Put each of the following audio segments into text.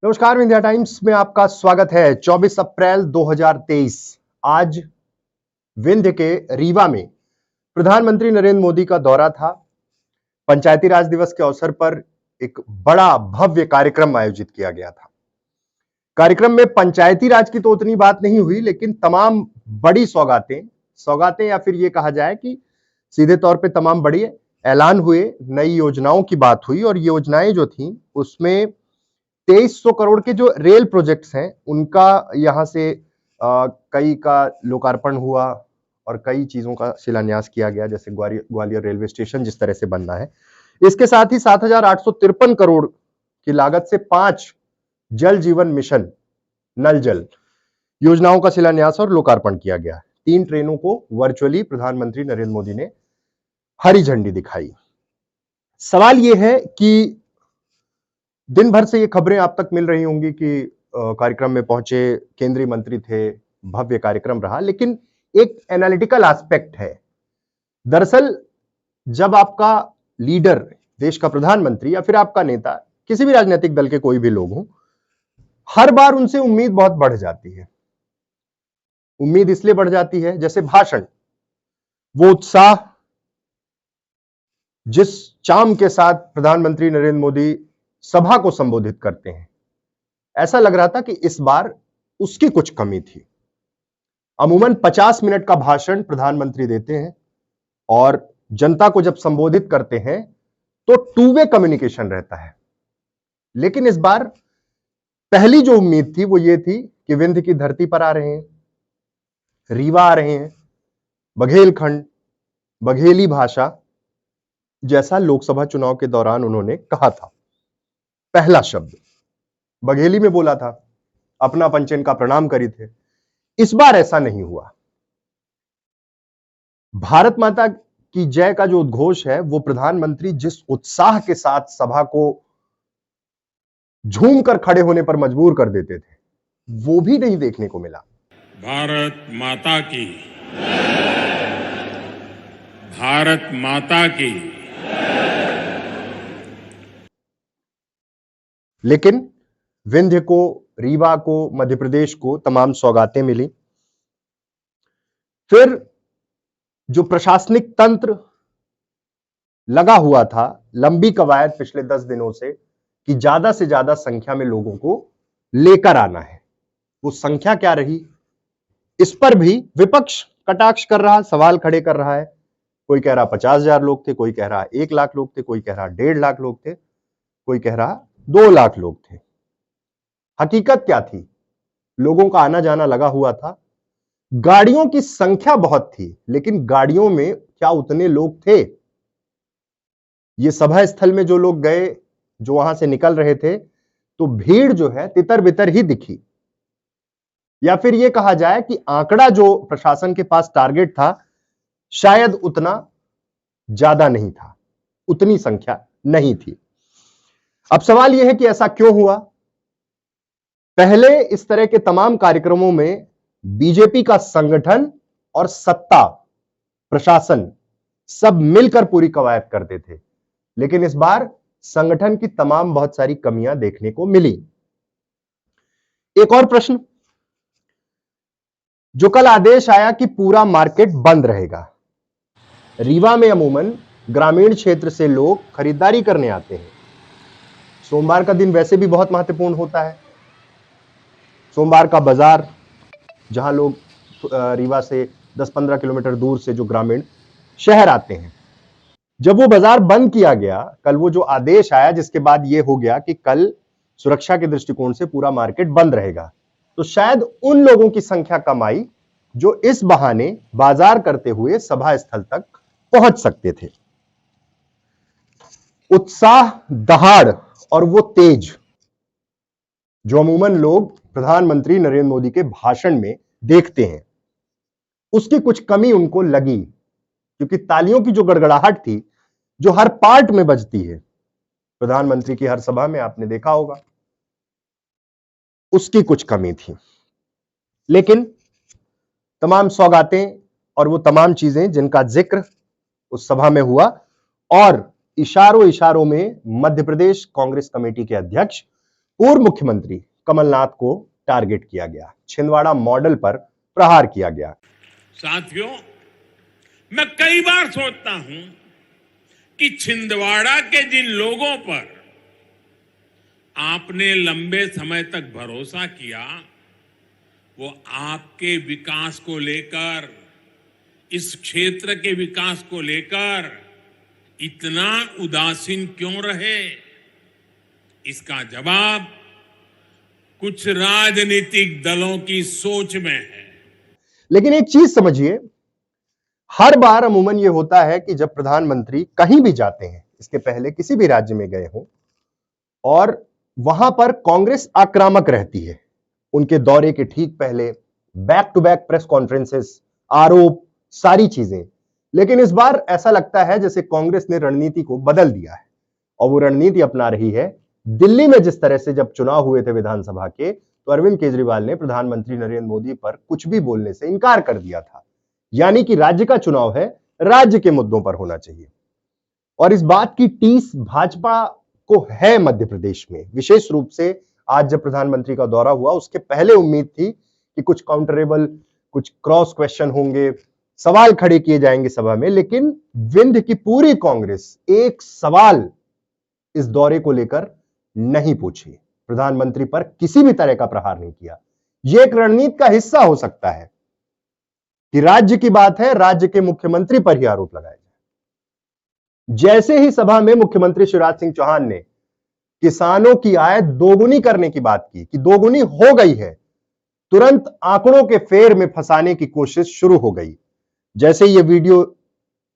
नमस्कार, India times में आपका स्वागत है। 24 अप्रैल 2023 आज विंध्य के रीवा में प्रधानमंत्री नरेंद्र मोदी का दौरा था। पंचायती राज दिवस के अवसर पर एक बड़ा भव्य कार्यक्रम आयोजित किया गया था। कार्यक्रम में पंचायती राज की तो उतनी बात नहीं हुई, लेकिन तमाम बड़ी सौगातें या फिर ये कहा जाए कि सीधे तौर पे तमाम बड़ी ऐलान हुए, नई योजनाओं की बात हुई और योजनाएं जो थी उसमें 2300 करोड़ के जो रेल प्रोजेक्ट्स हैं उनका यहां से कई का लोकार्पण हुआ और कई चीजों का शिलान्यास किया गया, जैसे ग्वालियर रेलवे स्टेशन जिस तरह से बनना है। इसके साथ ही 7,853 करोड़ की लागत से 5 जल जीवन मिशन नल जल योजनाओं का शिलान्यास और लोकार्पण किया गया। 3 ट्रेनों को वर्चुअली प्रधानमंत्री नरेंद्र मोदी ने हरी झंडी दिखाई। सवाल यह है कि दिन भर से ये खबरें आप तक मिल रही होंगी कि कार्यक्रम में पहुंचे केंद्रीय मंत्री थे, भव्य कार्यक्रम रहा, लेकिन एक एनालिटिकल एस्पेक्ट है। दरअसल जब आपका लीडर, देश का प्रधानमंत्री या फिर आपका नेता, किसी भी राजनीतिक दल के कोई भी लोग हों, हर बार उनसे उम्मीद बहुत बढ़ जाती है। उम्मीद इसलिए बढ़ जाती है, जैसे भाषण, वो उत्साह जिस चाम के साथ प्रधानमंत्री नरेंद्र मोदी सभा को संबोधित करते हैं, ऐसा लग रहा था कि इस बार उसकी कुछ कमी थी। अमूमन 50 मिनट का भाषण प्रधानमंत्री देते हैं और जनता को जब संबोधित करते हैं तो टू वे कम्युनिकेशन रहता है। लेकिन इस बार पहली जो उम्मीद थी वो ये थी कि विंध्य की धरती पर आ रहे हैं, रीवा आ रहे हैं, बघेलखंड, बघेली भाषा, जैसा लोकसभा चुनाव के दौरान उन्होंने कहा था। पहला शब्द बघेली में बोला था, अपना पंचन का प्रणाम करी थे। इस बार ऐसा नहीं हुआ। भारत माता की जय का जो उद्घोष है, वो प्रधानमंत्री जिस उत्साह के साथ सभा को झूम कर खड़े होने पर मजबूर कर देते थे, वो भी नहीं देखने को मिला। भारत माता की, भारत माता की। लेकिन विंध्य को, रीवा को, मध्य प्रदेश को तमाम सौगातें मिली। फिर जो प्रशासनिक तंत्र लगा हुआ था, लंबी कवायद पिछले 10 दिनों से कि ज्यादा से ज्यादा संख्या में लोगों को लेकर आना है, वो संख्या क्या रही, इस पर भी विपक्ष कटाक्ष कर रहा, सवाल खड़े कर रहा है। कोई कह रहा 50,000 लोग थे, कोई कह रहा 1 लाख लोग थे, कोई कह रहा 1.5 लाख लोग थे, कोई कह रहा 2 लाख लोग थे। हकीकत क्या थी? लोगों का आना जाना लगा हुआ था। गाड़ियों की संख्या बहुत थी, लेकिन गाड़ियों में क्या उतने लोग थे? ये सभा स्थल में जो लोग गए, जो वहां से निकल रहे थे, तो भीड़ जो है तितर बितर ही दिखी। या फिर यह कहा जाए कि आंकड़ा जो प्रशासन के पास टारगेट था, शायद उतना ज्यादा नहीं था, उतनी संख्या नहीं थी। अब सवाल यह है कि ऐसा क्यों हुआ? पहले इस तरह के तमाम कार्यक्रमों में बीजेपी का संगठन और सत्ता, प्रशासन सब मिलकर पूरी कवायद करते थे, लेकिन इस बार संगठन की तमाम बहुत सारी कमियां देखने को मिली। एक और प्रश्न, जो कल आदेश आया कि पूरा मार्केट बंद रहेगा, रीवा में अमूमन ग्रामीण क्षेत्र से लोग खरीदारी करने आते हैं। सोमवार का दिन वैसे भी बहुत महत्वपूर्ण होता है। सोमवार का बाजार, जहां लोग रीवा से 10-15 किलोमीटर दूर से जो ग्रामीण शहर आते हैं, जब वो बाजार बंद किया गया, कल वो जो आदेश आया जिसके बाद ये हो गया कि कल सुरक्षा के दृष्टिकोण से पूरा मार्केट बंद रहेगा, तो शायद उन लोगों की संख्या कम आई जो इस बहाने बाजार करते हुए सभा स्थल तक पहुंच सकते थे। उत्साह, दहाड़ और वो तेज जो अमूमन लोग प्रधानमंत्री नरेंद्र मोदी के भाषण में देखते हैं, उसकी कुछ कमी उनको लगी, क्योंकि तालियों की जो गड़गड़ाहट थी, जो हर पार्ट में बजती है, प्रधानमंत्री की हर सभा में आपने देखा होगा, उसकी कुछ कमी थी। लेकिन तमाम सौगातें और वो तमाम चीजें जिनका जिक्र उस सभा में हुआ, और इशारों इशारों में मध्य प्रदेश कांग्रेस कमेटी के अध्यक्ष पूर्व मुख्यमंत्री कमलनाथ को टारगेट किया गया, छिंदवाड़ा मॉडल पर प्रहार किया गया। साथियों, मैं कई बार सोचता हूं कि छिंदवाड़ा के जिन लोगों पर आपने लंबे समय तक भरोसा किया, वो आपके विकास को लेकर, इस क्षेत्र के विकास को लेकर इतना उदासीन क्यों रहे? इसका जवाब कुछ राजनीतिक दलों की सोच में है। लेकिन एक चीज समझिए, हर बार अमूमन यह होता है कि जब प्रधानमंत्री कहीं भी जाते हैं, इसके पहले किसी भी राज्य में गए हो, और वहां पर कांग्रेस आक्रामक रहती है। उनके दौरे के ठीक पहले back to back press conferences, आरोप, सारी चीजें। लेकिन इस बार ऐसा लगता है जैसे कांग्रेस ने रणनीति को बदल दिया है, और वो रणनीति अपना रही है। दिल्ली में जिस तरह से जब चुनाव हुए थे विधानसभा के, तो अरविंद केजरीवाल ने प्रधानमंत्री नरेंद्र मोदी पर कुछ भी बोलने से इनकार कर दिया था। यानी कि राज्य का चुनाव है, राज्य के मुद्दों पर होना चाहिए। और इस बात की टीस भाजपा को है मध्य प्रदेश में, विशेष रूप से आज जब प्रधानमंत्री का दौरा हुआ, उसके पहले उम्मीद थी कि कुछ काउंटरेबल, कुछ क्रॉस क्वेश्चन होंगे, सवाल खड़े किए जाएंगे सभा में। लेकिन विंध्य की पूरी कांग्रेस एक सवाल इस दौरे को लेकर नहीं पूछी, प्रधानमंत्री पर किसी भी तरह का प्रहार नहीं किया। यह एक रणनीति का हिस्सा हो सकता है कि राज्य की बात है, राज्य के मुख्यमंत्री पर ही आरोप लगाए जाए। जैसे ही सभा में मुख्यमंत्री शिवराज सिंह चौहान ने किसानों की आय दोगुनी करने की बात की कि दोगुनी हो गई है, तुरंत आंकड़ों के फेर में फंसाने की कोशिश शुरू हो गई। जैसे ये वीडियो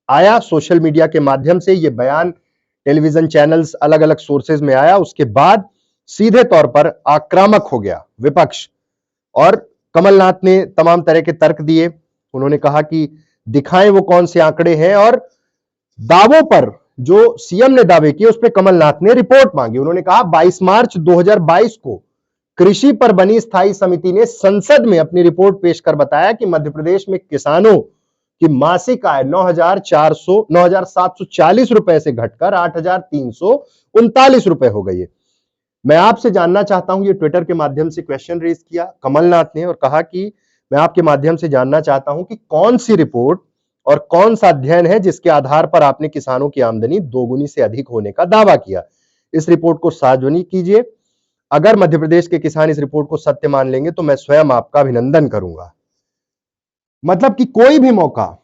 आया सोशल मीडिया के माध्यम से, ये बयान टेलीविजन चैनल्स, अलग अलग सोर्सेज में आया, उसके बाद सीधे तौर पर आक्रामक हो गया विपक्ष। और कमलनाथ ने तमाम तरह के तर्क दिए। उन्होंने कहा कि दिखाएं वो कौन से आंकड़े हैं, और दावों पर जो सीएम ने दावे किए उस पर कमलनाथ ने रिपोर्ट मांगी। उन्होंने कहा 22 मार्च 2022 को कृषि पर बनी स्थायी समिति ने संसद में अपनी रिपोर्ट पेश कर बताया कि मध्य प्रदेश में किसानों की मासिक आय 9,740 रुपए से घटकर 8,339 रुपए हो गई है। मैं आपसे जानना चाहता हूं, ये ट्विटर के माध्यम से क्वेश्चन रेज किया कमलनाथ ने और कहा कि मैं आपके माध्यम से जानना चाहता हूं कि कौन सी रिपोर्ट और कौन सा अध्ययन है जिसके आधार पर आपने किसानों की आमदनी दोगुनी से अधिक होने का दावा किया। इस रिपोर्ट को सार्वजनिक कीजिए। अगर मध्य प्रदेश के किसान इस रिपोर्ट को सत्य मान लेंगे तो मैं स्वयं आपका अभिनंदन करूंगा। मतलब कि कोई भी मौका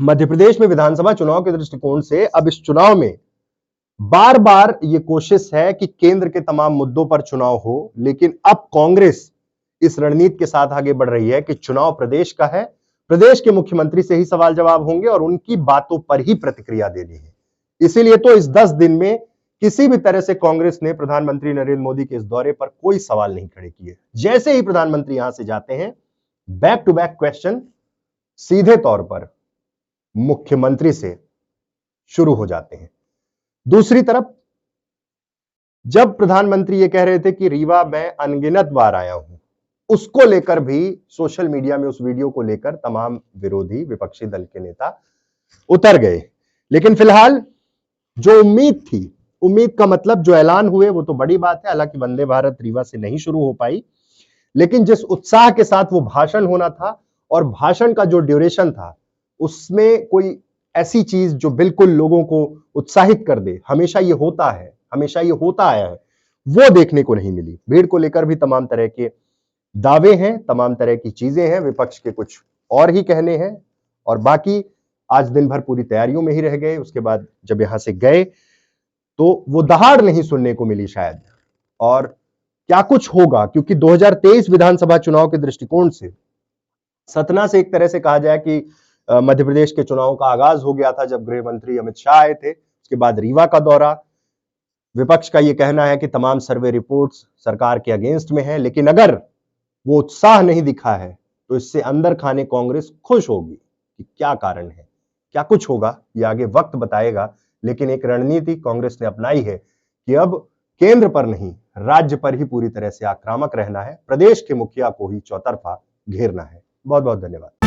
मध्य प्रदेश में विधानसभा चुनाव के दृष्टिकोण से, अब इस चुनाव में बार बार यह कोशिश है कि केंद्र के तमाम मुद्दों पर चुनाव हो, लेकिन अब कांग्रेस इस रणनीति के साथ आगे बढ़ रही है कि चुनाव प्रदेश का है, प्रदेश के मुख्यमंत्री से ही सवाल जवाब होंगे और उनकी बातों पर ही प्रतिक्रिया देनी है। इसीलिए तो इस 10 दिन में किसी भी तरह से कांग्रेस ने प्रधानमंत्री नरेंद्र मोदी के इस दौरे पर कोई सवाल नहीं खड़े किए। जैसे ही प्रधानमंत्री यहां से जाते हैं, बैक टू बैक क्वेश्चन सीधे तौर पर मुख्यमंत्री से शुरू हो जाते हैं। दूसरी तरफ जब प्रधानमंत्री ये कह रहे थे कि रीवा में अनगिनत बार आया हूं, उसको लेकर भी सोशल मीडिया में उस वीडियो को लेकर तमाम विरोधी विपक्षी दल के नेता उतर गए। लेकिन फिलहाल जो उम्मीद थी, उम्मीद का मतलब जो ऐलान हुए वो तो बड़ी बात है। हालांकि वंदे भारत रीवा से नहीं शुरू हो पाई, लेकिन जिस उत्साह के साथ वो भाषण होना था और भाषण का जो ड्यूरेशन था, उसमें कोई ऐसी चीज जो बिल्कुल लोगों को उत्साहित कर दे, हमेशा ये होता है, हमेशा ये होता आया है, वो देखने को नहीं मिली। भीड़ को लेकर भी तमाम तरह के दावे हैं, तमाम तरह की चीजें हैं, विपक्ष के कुछ और ही कहने हैं, और बाकी आज दिन भर पूरी तैयारियों में ही रह गए। उसके बाद जब यहां से गए तो वो दहाड़ नहीं सुनने को मिली शायद, और क्या कुछ होगा, क्योंकि 2023 विधानसभा चुनाव के दृष्टिकोण से सतना से एक तरह से कहा जाए कि मध्य प्रदेश के चुनाव का आगाज हो गया था जब गृह मंत्री अमित शाह आए थे। उसके बाद रीवा का दौरा, विपक्ष का यह कहना है कि तमाम सर्वे रिपोर्ट्स सरकार के अगेंस्ट में है, लेकिन अगर वो उत्साह नहीं दिखा है तो इससे अंदर खाने कांग्रेस खुश होगी। कि क्या कारण है, क्या कुछ होगा, ये आगे वक्त बताएगा। लेकिन एक रणनीति कांग्रेस ने अपनाई है कि अब केंद्र पर नहीं, राज्य पर ही पूरी तरह से आक्रामक रहना है, प्रदेश के मुखिया को ही चौतरफा घेरना है। बहुत बहुत धन्यवाद।